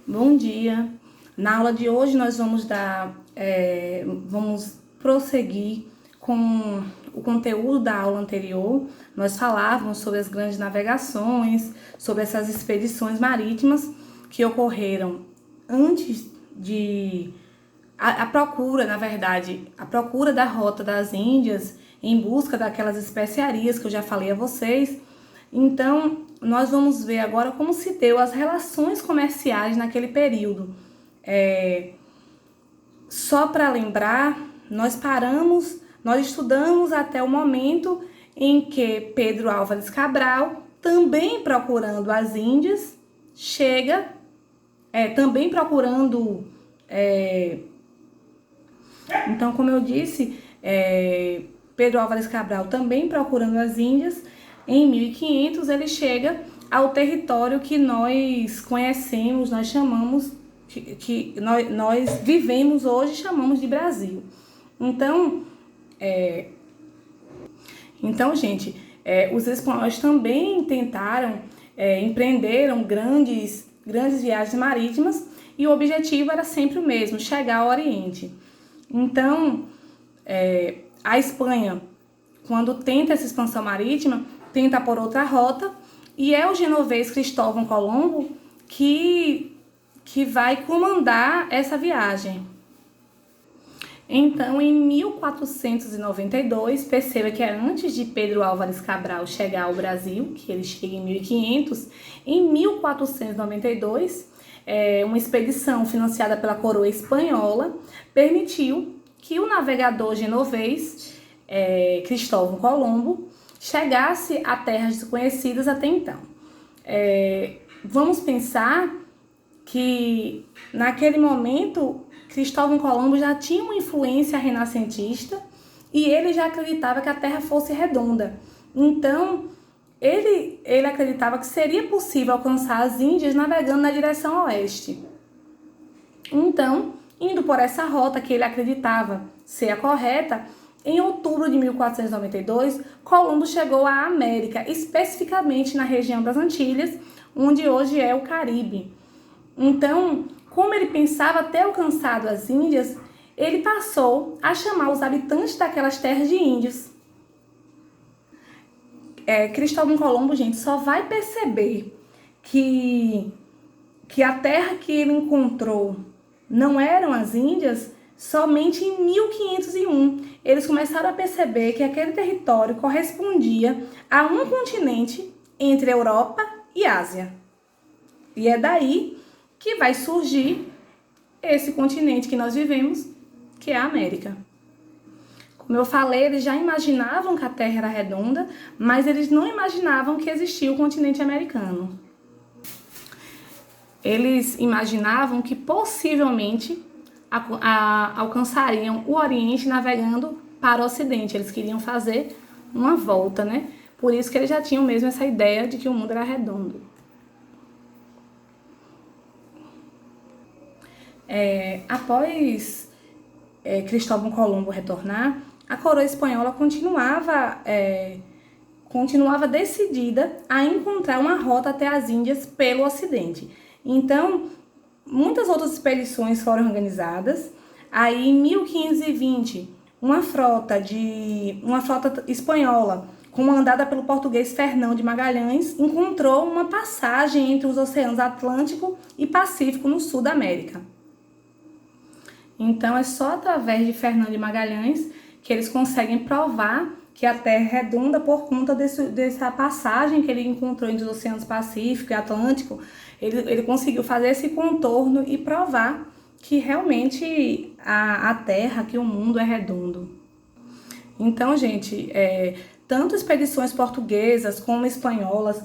Bom dia. Na aula de hoje nós vamos prosseguir com o conteúdo da aula anterior. Nós falávamos sobre as grandes navegações, sobre essas expedições marítimas que ocorreram antes de a procura, na verdade, a procura da Rota das Índias em busca daquelas especiarias que eu já falei a vocês. Então, nós vamos ver agora como se deu as relações comerciais naquele período. Só para lembrar, nós estudamos até o momento em que Pedro Álvares Cabral, também procurando as Índias, também procurando... Então, como eu disse, Pedro Álvares Cabral também procurando as Índias, em 1500 ele chega ao território que nós conhecemos, nós chamamos, que nós vivemos hoje, chamamos de Brasil. Então, gente, os espanhóis também tentaram, empreenderam grandes viagens marítimas e o objetivo era sempre o mesmo, chegar ao Oriente. Então, a Espanha, quando tenta essa expansão marítima, tenta por outra rota, e é o genovês Cristóvão Colombo que vai comandar essa viagem. Então, em 1492, perceba que é antes de Pedro Álvares Cabral chegar ao Brasil, que ele chega em 1500, em 1492, uma expedição financiada pela coroa espanhola permitiu que o navegador genovês Cristóvão Colombo chegasse a terras desconhecidas até então. Vamos pensar que naquele momento Cristóvão Colombo já tinha uma influência renascentista e ele já acreditava que a Terra fosse redonda. Então, ele acreditava que seria possível alcançar as Índias navegando na direção oeste. Então, indo por essa rota que ele acreditava ser a correta, em outubro de 1492, Colombo chegou à América, especificamente na região das Antilhas, onde hoje é o Caribe. Então, como ele pensava ter alcançado as Índias, ele passou a chamar os habitantes daquelas terras de índios. Cristóvão Colombo, gente, só vai perceber que a terra que ele encontrou não eram as Índias somente em 1501. Eles começaram a perceber que aquele território correspondia a um continente entre Europa e Ásia. E é daí que vai surgir esse continente que nós vivemos, que é a América. Como eu falei, eles já imaginavam que a Terra era redonda, mas eles não imaginavam que existia o continente americano. Eles imaginavam que possivelmente alcançariam o Oriente navegando para o Ocidente. Eles queriam fazer uma volta, né? Por isso que eles já tinham mesmo essa ideia de que o mundo era redondo. Após Cristóvão Colombo retornar, a coroa espanhola continuava decidida a encontrar uma rota até as Índias pelo Ocidente. Então, muitas outras expedições foram organizadas. Aí, em 1520, uma frota espanhola, comandada pelo português Fernão de Magalhães, encontrou uma passagem entre os oceanos Atlântico e Pacífico no sul da América. Então, é só através de Fernão de Magalhães que eles conseguem provar que a Terra é redonda por conta dessa passagem que ele encontrou entre os oceanos Pacífico e Atlântico. Ele conseguiu fazer esse contorno e provar que realmente a Terra, que o mundo é redondo. Então, gente, tanto expedições portuguesas como espanholas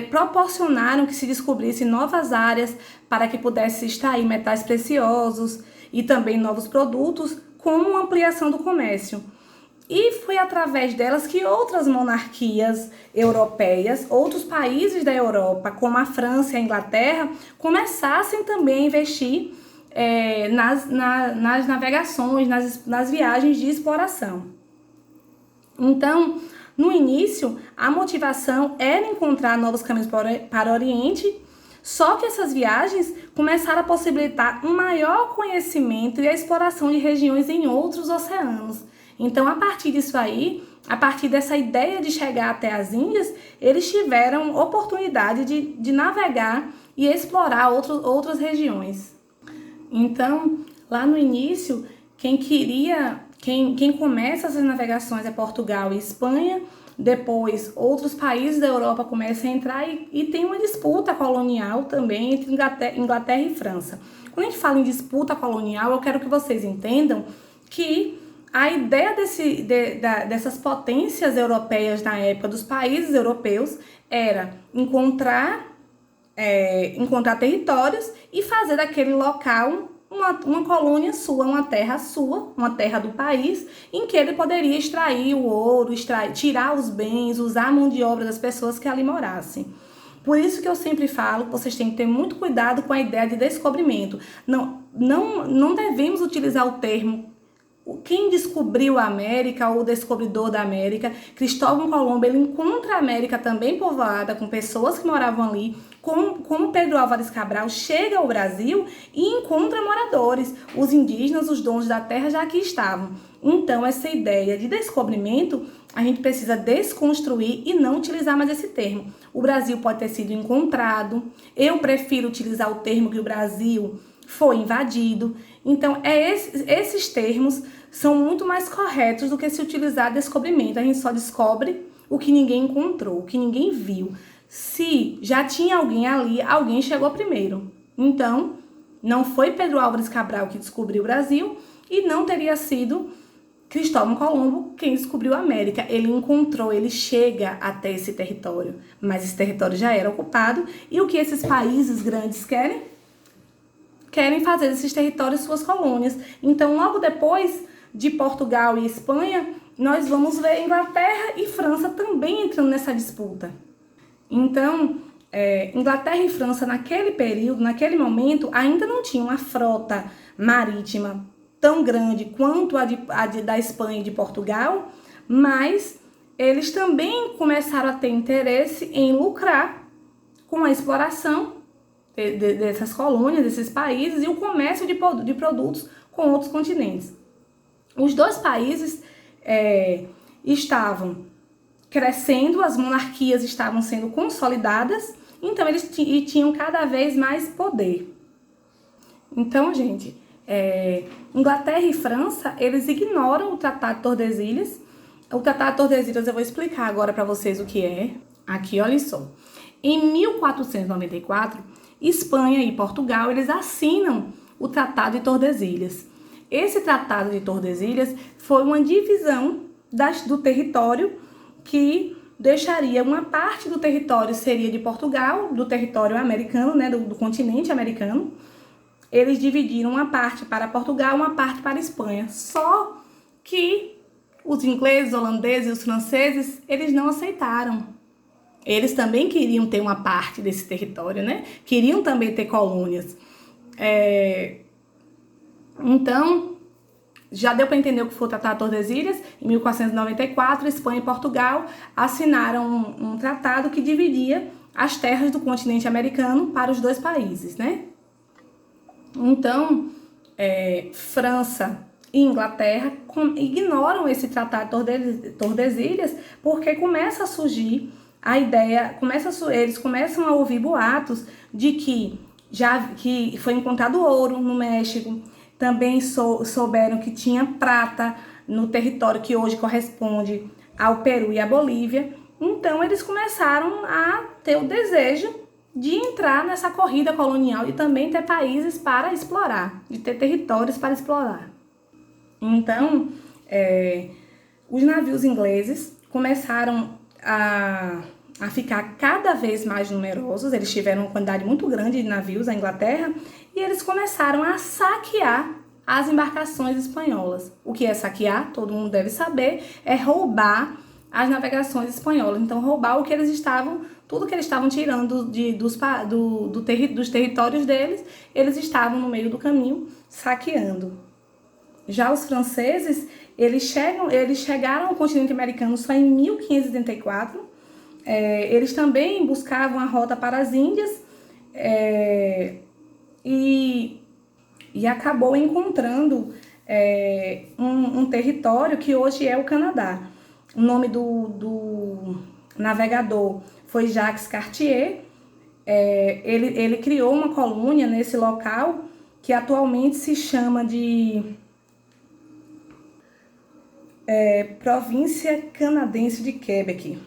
proporcionaram que se descobrissem novas áreas para que pudesse se extrair metais preciosos e também novos produtos, como ampliação do comércio. E foi através delas que outras monarquias europeias, outros países da Europa, como a França e a Inglaterra, começassem também a investir nas navegações, nas viagens de exploração. Então, no início, a motivação era encontrar novos caminhos para o Oriente, Só que essas viagens começaram a possibilitar um maior conhecimento e a exploração de regiões em outros oceanos. Então, a partir disso aí, a partir dessa ideia de chegar até as Índias, eles tiveram oportunidade de navegar e explorar outras regiões. Então, lá no início, quem começa essas navegações é Portugal e Espanha. Depois, outros países da Europa começam a entrar e tem uma disputa colonial também entre Inglaterra e França. Quando a gente fala em disputa colonial, eu quero que vocês entendam que a ideia dessas potências europeias na época, dos países europeus, era encontrar territórios e fazer daquele local uma colônia sua, uma terra do país, em que ele poderia extrair o ouro, tirar os bens, usar a mão de obra das pessoas que ali morassem. Por isso que eu sempre falo que vocês têm que ter muito cuidado com a ideia de descobrimento. Não devemos utilizar o termo quem descobriu a América ou o descobridor da América. Cristóvão Colombo, ele encontra a América também povoada com pessoas que moravam ali, como Pedro Álvares Cabral chega ao Brasil e encontra moradores, os indígenas, os donos da terra já aqui estavam. Então, essa ideia de descobrimento, a gente precisa desconstruir e não utilizar mais esse termo. O Brasil pode ter sido encontrado, eu prefiro utilizar o termo que o Brasil foi invadido. Então, esses termos são muito mais corretos do que se utilizar descobrimento. A gente só descobre o que ninguém encontrou, o que ninguém viu. Se já tinha alguém ali, alguém chegou primeiro. Então, não foi Pedro Álvares Cabral que descobriu o Brasil e não teria sido Cristóvão Colombo quem descobriu a América. Ele encontrou, ele chega até esse território, mas esse território já era ocupado. E o que esses países grandes querem? Querem fazer desses territórios suas colônias. Então, logo depois de Portugal e Espanha, nós vamos ver Inglaterra e França também entrando nessa disputa. Então, Inglaterra e França, naquele período, naquele momento, ainda não tinham uma frota marítima tão grande quanto a da Espanha e de Portugal, mas eles também começaram a ter interesse em lucrar com a exploração dessas colônias, desses países e o comércio de produtos com outros continentes. Os dois países estavam crescendo, as monarquias estavam sendo consolidadas, então eles tinham cada vez mais poder. Então, gente, Inglaterra e França, eles ignoram o Tratado de Tordesilhas. O Tratado de Tordesilhas eu vou explicar agora para vocês o que é. Aqui, olha só. Em 1494, Espanha e Portugal, eles assinam o Tratado de Tordesilhas. Esse Tratado de Tordesilhas foi uma divisão do território que deixaria uma parte do território seria de Portugal, do território americano, né, do continente americano. Eles dividiram uma parte para Portugal, uma parte para Espanha. Só que os ingleses, os holandeses e os franceses, eles não aceitaram. Eles também queriam ter uma parte desse território, né? Queriam também ter colônias. Então, já deu para entender o que foi o Tratado de Tordesilhas. Em 1494, Espanha e Portugal assinaram um tratado que dividia as terras do continente americano para os dois países, né? Então, França e Inglaterra ignoram esse Tratado de Tordesilhas porque começa a surgir a ideia, eles começam a ouvir boatos de que foi encontrado ouro no México. Também souberam que tinha prata no território que hoje corresponde ao Peru e à Bolívia. Então, eles começaram a ter o desejo de entrar nessa corrida colonial e também ter países para explorar, de ter territórios para explorar. Então, os navios ingleses começaram a ficar cada vez mais numerosos. Eles tiveram uma quantidade muito grande de navios na Inglaterra e eles começaram a saquear as embarcações espanholas. O que é saquear? Todo mundo deve saber, é roubar as navegações espanholas. Então, roubar tudo que eles estavam tirando dos territórios deles, eles estavam no meio do caminho saqueando. Já os franceses, eles chegaram ao continente americano só em 1584. Eles também buscavam a rota para as Índias e acabou encontrando um território que hoje é o Canadá. O nome do navegador foi Jacques Cartier. Ele criou uma colônia nesse local que atualmente se chama de Província Canadense de Quebec.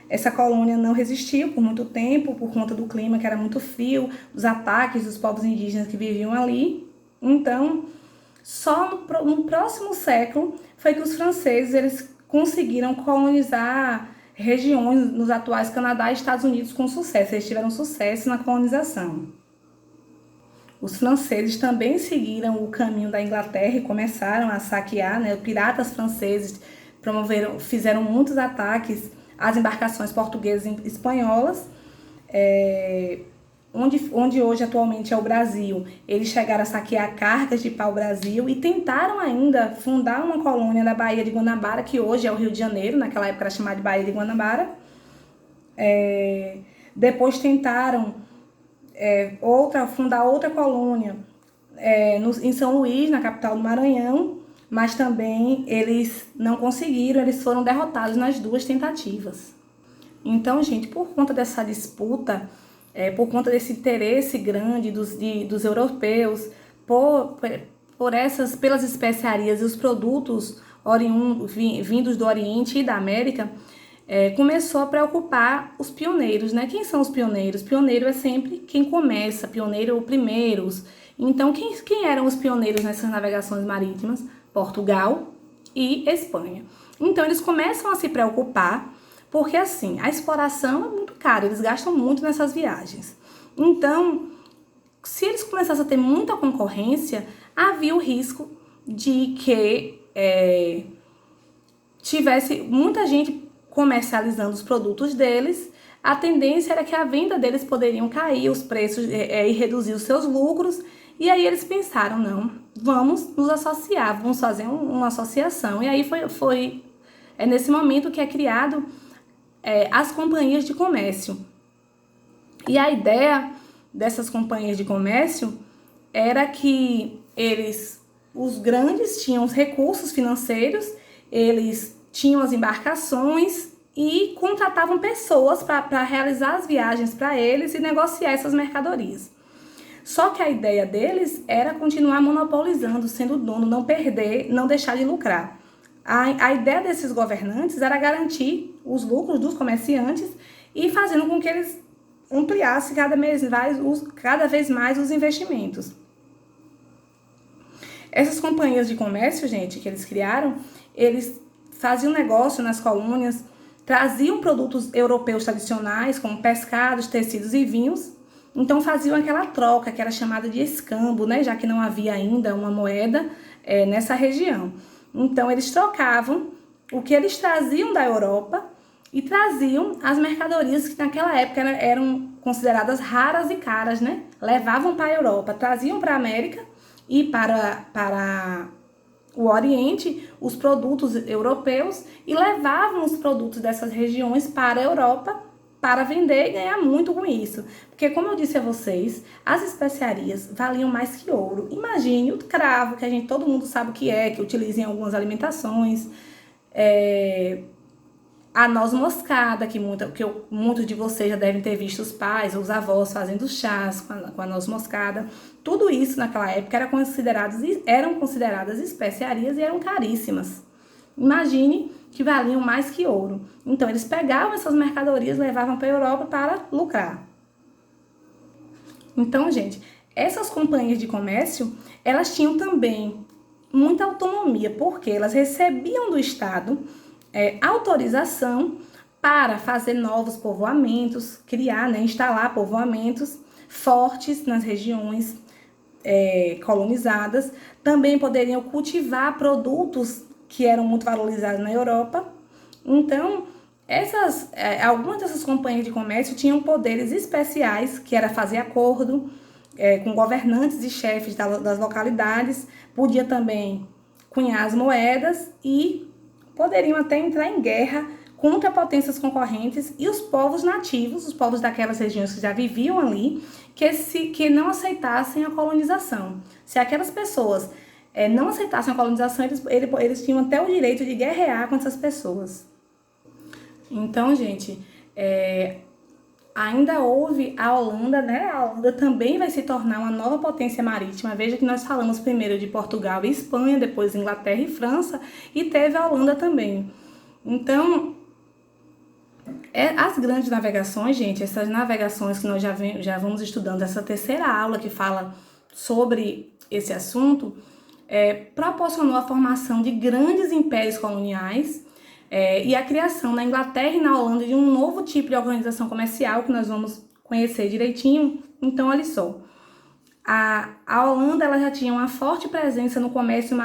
Essa colônia não resistiu por muito tempo, por conta do clima que era muito frio, dos ataques dos povos indígenas que viviam ali. Então, só no próximo século foi que os franceses eles conseguiram colonizar regiões nos atuais Canadá e Estados Unidos com sucesso. Eles tiveram sucesso na colonização. Os franceses também seguiram o caminho da Inglaterra e começaram a saquear, né? Os piratas franceses fizeram muitos ataques às embarcações portuguesas e espanholas, onde hoje atualmente é o Brasil. Eles chegaram a saquear cargas de pau-brasil e tentaram ainda fundar uma colônia na Baía de Guanabara, que hoje é o Rio de Janeiro, naquela época era chamada de Baía de Guanabara. Depois tentaram fundar outra colônia em São Luís, na capital do Maranhão, mas também eles não conseguiram, eles foram derrotados nas duas tentativas. Então, gente, por conta dessa disputa, por conta desse interesse grande dos europeus pelas especiarias e os produtos vindos do Oriente e da América, começou a preocupar os pioneiros, né? Quem são os pioneiros? Pioneiro é sempre quem começa, pioneiro primeiros. Então, quem eram os pioneiros nessas navegações marítimas? Portugal e Espanha. Então, eles começam a se preocupar, porque assim, a exploração é muito cara, eles gastam muito nessas viagens. Então, se eles começassem a ter muita concorrência, havia o risco de que tivesse muita gente comercializando os produtos deles. A tendência era que a venda deles poderiam cair, os preços e reduzir os seus lucros. E aí eles pensaram, não, vamos nos associar, vamos fazer uma associação. E aí foi nesse momento que é criado as companhias de comércio. E a ideia dessas companhias de comércio era que os grandes tinham os recursos financeiros, eles tinham as embarcações e contratavam pessoas para realizar as viagens para eles e negociar essas mercadorias. Só que a ideia deles era continuar monopolizando, sendo dono, não perder, não deixar de lucrar. A ideia desses governantes era garantir os lucros dos comerciantes e fazendo com que eles ampliassem cada vez mais os investimentos. Essas companhias de comércio, gente, que eles criaram, eles faziam negócio nas colônias, traziam produtos europeus tradicionais, como pescados, tecidos e vinhos. Então faziam aquela troca que era chamada de escambo, né? Já que não havia ainda uma moeda nessa região. Então eles trocavam o que eles traziam da Europa e traziam as mercadorias que naquela época eram consideradas raras e caras, né? Levavam para a Europa, traziam para a América e para o Oriente os produtos europeus e levavam os produtos dessas regiões para a Europa para vender e ganhar muito com isso. Porque, como eu disse a vocês, as especiarias valiam mais que ouro. Imagine o cravo, que todo mundo sabe o que utiliza em algumas alimentações. A noz moscada, que muitos de vocês já devem ter visto os pais ou os avós fazendo chás com a noz moscada. Tudo isso, naquela época, eram consideradas especiarias e eram caríssimas. Imagine que valiam mais que ouro. Então, eles pegavam essas mercadorias e levavam para a Europa para lucrar. Então, gente, essas companhias de comércio, elas tinham também muita autonomia, porque elas recebiam do Estado autorização para fazer novos povoamentos, instalar povoamentos fortes nas regiões colonizadas. Também poderiam cultivar produtos que eram muito valorizados na Europa. Então, algumas dessas companhias de comércio tinham poderes especiais, que era fazer acordo com governantes e chefes das localidades, podia também cunhar as moedas e poderiam até entrar em guerra contra potências concorrentes e os povos nativos, os povos daquelas regiões que já viviam ali, que não aceitassem a colonização. Se aquelas pessoas não aceitassem a colonização, eles tinham até o direito de guerrear com essas pessoas. Então, gente, ainda houve a Holanda, né? A Holanda também vai se tornar uma nova potência marítima. Veja que nós falamos primeiro de Portugal e Espanha, depois Inglaterra e França, e teve a Holanda também. Então, as grandes navegações, gente, essas navegações que nós já vamos estudando, essa terceira aula que fala sobre esse assunto, proporcionou a formação de grandes impérios coloniais e a criação na Inglaterra e na Holanda de um novo tipo de organização comercial que nós vamos conhecer direitinho. Então, olha só, a Holanda ela já tinha uma forte presença no comércio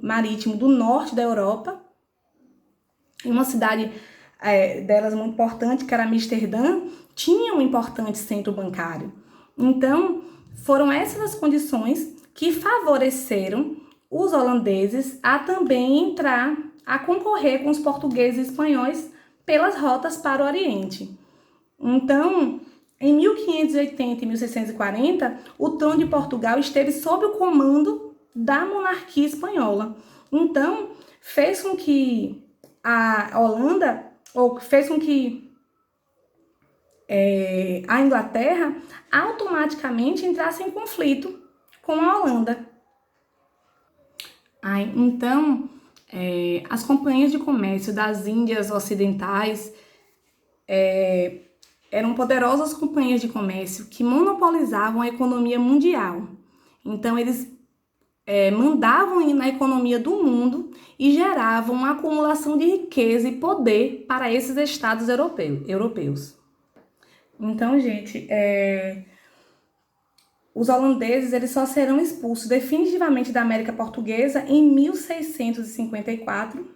marítimo do norte da Europa, em uma cidade delas muito importante, que era Amsterdã, tinha um importante centro bancário. Então, foram essas as condições que favoreceram os holandeses a também entrar, a concorrer com os portugueses e espanhóis pelas rotas para o Oriente. Então, em 1580 e 1640, o trono de Portugal esteve sob o comando da monarquia espanhola. Então, fez com que a Holanda, ou fez com que a Inglaterra automaticamente entrasse em conflito com a Holanda. Então, as companhias de comércio das Índias Ocidentais eram poderosas companhias de comércio que monopolizavam a economia mundial. Então, eles mandavam na economia do mundo e geravam uma acumulação de riqueza e poder para esses estados europeus. Então, gente, os holandeses eles só serão expulsos definitivamente da América Portuguesa em 1654,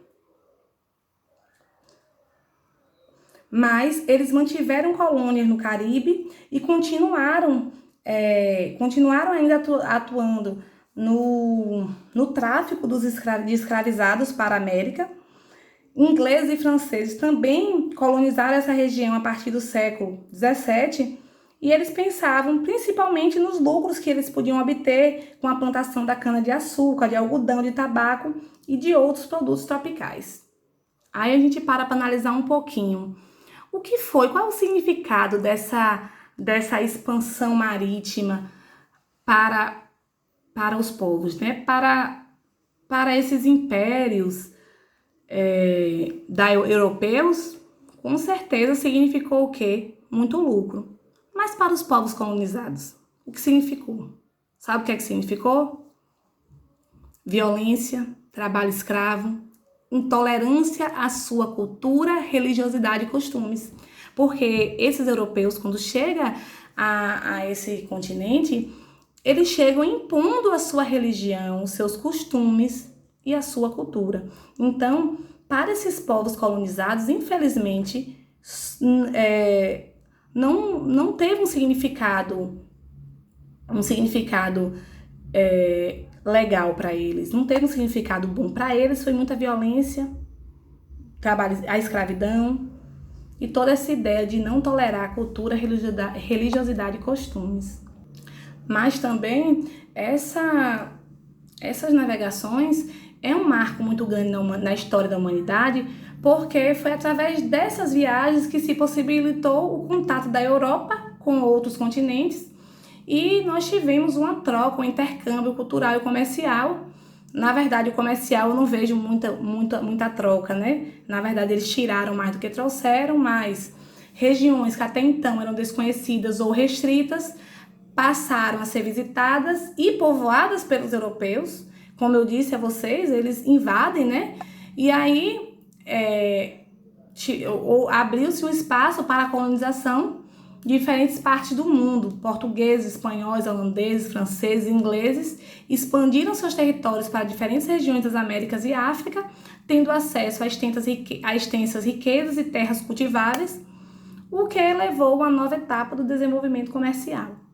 mas eles mantiveram colônias no Caribe e continuaram ainda atuando no tráfico de escravizados para a América. Ingleses e franceses também colonizaram essa região a partir do século XVII e eles pensavam principalmente nos lucros que eles podiam obter com a plantação da cana-de-açúcar, de algodão, de tabaco e de outros produtos tropicais. Aí a gente para analisar um pouquinho. Qual é o significado dessa expansão marítima para os povos, né? Para esses impérios europeus, com certeza significou o quê? Muito lucro. Mas para os povos colonizados, o que significou? Sabe o que significou? Violência, trabalho escravo, intolerância à sua cultura, religiosidade e costumes. Porque esses europeus, quando chegam a esse continente, eles chegam impondo a sua religião, os seus costumes e a sua cultura. Então, para esses povos colonizados, infelizmente, não teve um significado legal para eles, não teve um significado bom. Para eles foi muita violência, a escravidão e toda essa ideia de não tolerar cultura, religiosidade e costumes. Mas também essas navegações é um marco muito grande na história da humanidade, porque foi através dessas viagens que se possibilitou o contato da Europa com outros continentes e nós tivemos uma troca, um intercâmbio cultural e comercial. Na verdade, o comercial eu não vejo muita troca, né? Na verdade, eles tiraram mais do que trouxeram, mas regiões que até então eram desconhecidas ou restritas passaram a ser visitadas e povoadas pelos europeus. Como eu disse a vocês, eles invadem, né? E aí abriu-se um espaço para a colonização de diferentes partes do mundo. Portugueses, espanhóis, holandeses, franceses, ingleses expandiram seus territórios para diferentes regiões das Américas e África, tendo acesso a extensas riquezas e terras cultiváveis, o que levou a uma nova etapa do desenvolvimento comercial.